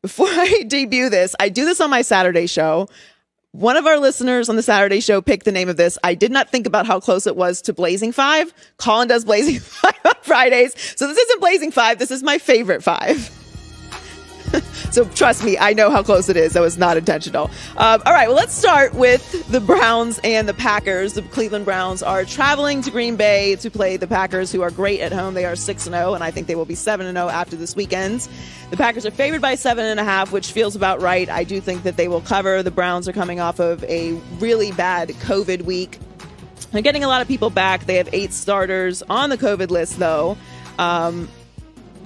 before I debut this, I do this on my Saturday show. One of our listeners on the Saturday show picked the name of this. I did not think about how close it was to Blazing 5. Colin does Blazing 5 on Fridays. So this isn't Blazing 5. This is my favorite 5. So trust me, I know how close it is. That was not intentional. All right, well, let's start with the Browns and the Packers. The Cleveland Browns are traveling to Green Bay to play the Packers, who are great at home. They are 6-0, and I think they will be 7-0 after this weekend. The Packers are favored by 7.5, which feels about right. I do think that they will cover. The Browns are coming off of a really bad COVID week. They're getting a lot of people back. They have 8 starters on the COVID list, though.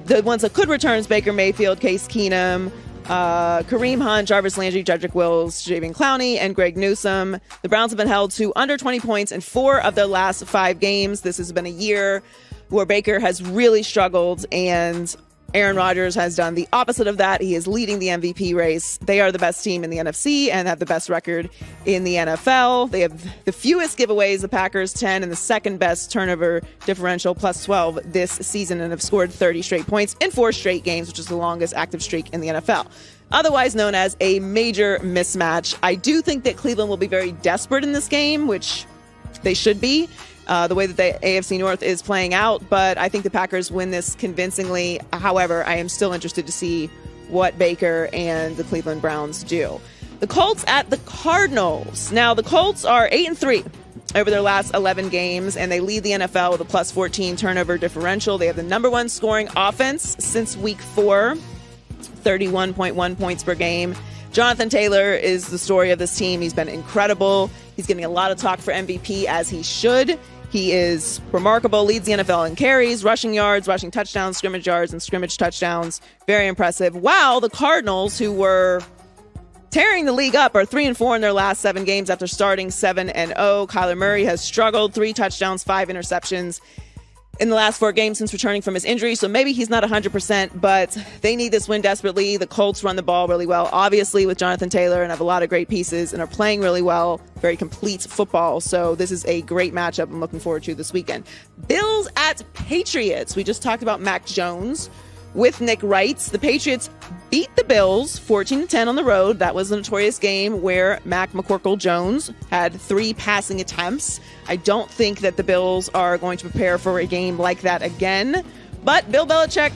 The ones that could return is Baker Mayfield, Case Keenum, Kareem Hunt, Jarvis Landry, Jedrick Wills, Jadeveon Clowney, and Greg Newsome. The Browns have been held to under 20 points in 4 of their last 5 games. This has been a year where Baker has really struggled, and Aaron Rodgers has done the opposite of that. He is leading the MVP race. They are the best team in the NFC and have the best record in the NFL. They have the fewest giveaways, the Packers 10, and the second best turnover differential, plus 12 this season, and have scored 30 straight points in 4 straight games, which is the longest active streak in the NFL. Otherwise known as a major mismatch. I do think that Cleveland will be very desperate in this game, which they should be. The way that the AFC North is playing out, but I think the Packers win this convincingly. However, I am still interested to see what Baker and the Cleveland Browns do. The Colts at the Cardinals. Now, the Colts are 8-3 over their last 11 games, and they lead the NFL with a plus 14 turnover differential. They have the number 1 scoring offense since week 4, 31.1 points per game. Jonathan Taylor is the story of this team. He's been incredible. He's getting a lot of talk for MVP, as he should. He is remarkable, leads the NFL in carries, rushing yards, rushing touchdowns, scrimmage yards, and scrimmage touchdowns. Very impressive. While the Cardinals, who were tearing the league up, are 3-4 in their last 7 games after starting 7-0. Kyler Murray has struggled, 3 touchdowns, 5 interceptions in the last 4 games since returning from his injury. So maybe he's not 100%, but they need this win desperately. The Colts run the ball really well, obviously, with Jonathan Taylor, and have a lot of great pieces and are playing really well. Very complete football. So this is a great matchup I'm looking forward to this weekend. Bills at Patriots. We just talked about Mac Jones with Nick Wrights. The Patriots beat the Bills 14-10 on the road. That was a notorious game where Mac McCorkle-Jones had 3 passing attempts. I don't think that the Bills are going to prepare for a game like that again. But Bill Belichick,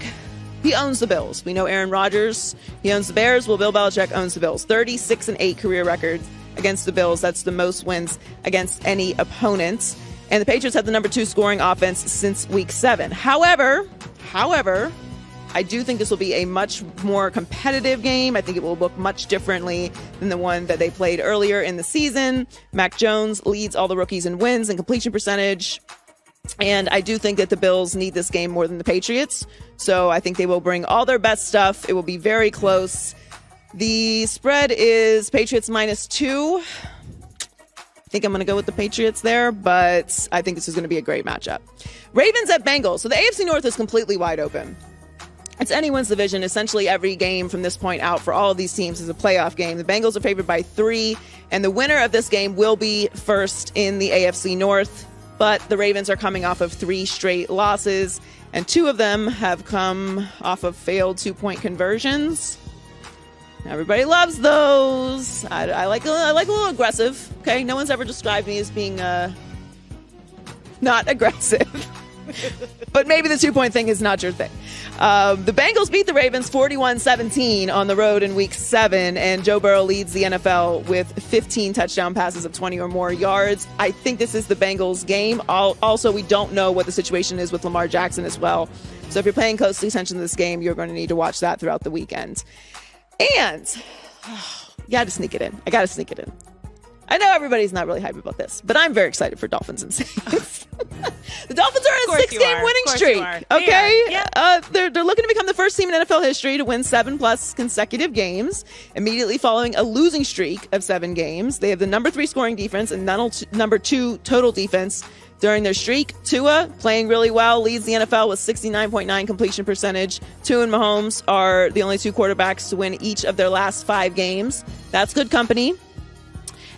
he owns the Bills. We know Aaron Rodgers, he owns the Bears. Well, Bill Belichick owns the Bills. 36-8 career record against the Bills. That's the most wins against any opponent. And the Patriots have the number 2 scoring offense since week 7. However, I do think this will be a much more competitive game. I think it will look much differently than the one that they played earlier in the season. Mac Jones leads all the rookies in wins and completion percentage. And I do think that the Bills need this game more than the Patriots. So I think they will bring all their best stuff. It will be very close. The spread is Patriots -2. I think I'm going to go with the Patriots there, but I think this is going to be a great matchup. Ravens at Bengals. So the AFC North is completely wide open. It's anyone's division. Essentially, every game from this point out for all of these teams is a playoff game. The Bengals are favored by 3, and the winner of this game will be first in the AFC North. But the Ravens are coming off of 3 straight losses, and 2 of them have come off of failed 2-point conversions. Everybody loves those. I like a little aggressive. Okay, no one's ever described me as being not aggressive. But maybe the 2-point thing is not your thing. The Bengals beat the Ravens 41-17 on the road in week 7, and Joe Burrow leads the NFL with 15 touchdown passes of 20 or more yards. I think this is the Bengals game. Also, we don't know what the situation is with Lamar Jackson as well. So if you're paying close attention to this game, you're going to need to watch that throughout the weekend. And you got to sneak it in. I got to sneak it in. I know everybody's not really hyped about this, but I'm very excited for Dolphins and Saints. The Dolphins are on a 6-game winning streak. Okay? Yeah. They're looking to become the first team in NFL history to win 7+ consecutive games, immediately following a losing streak of 7 games. They have the number 3 scoring defense and number 2 total defense during their streak. Tua, playing really well, leads the NFL with 69.9 completion percentage. Tua and Mahomes are the only 2 quarterbacks to win each of their last 5 games. That's good company.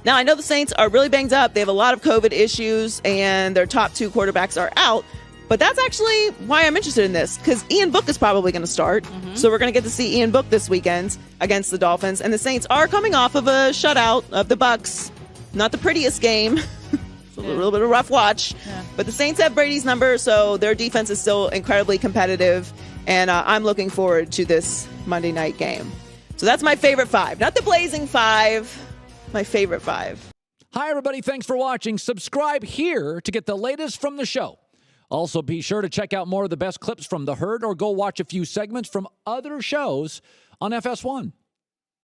Now, I know the Saints are really banged up. They have a lot of COVID issues, and their top 2 quarterbacks are out. But that's actually why I'm interested in this, because Ian Book is probably going to start. So we're going to get to see Ian Book this weekend against the Dolphins. And the Saints are coming off of a shutout of the Bucs. Not the prettiest game. It's a little bit of a rough watch. Yeah. But the Saints have Brady's number, so their defense is still incredibly competitive. And I'm looking forward to this Monday night game. So that's my favorite 5. Not the Blazing 5, my favorite 5. Hi, everybody. Thanks for watching. Subscribe here to get the latest from the show. Also, be sure to check out more of the best clips from The Herd or go watch a few segments from other shows on FS1.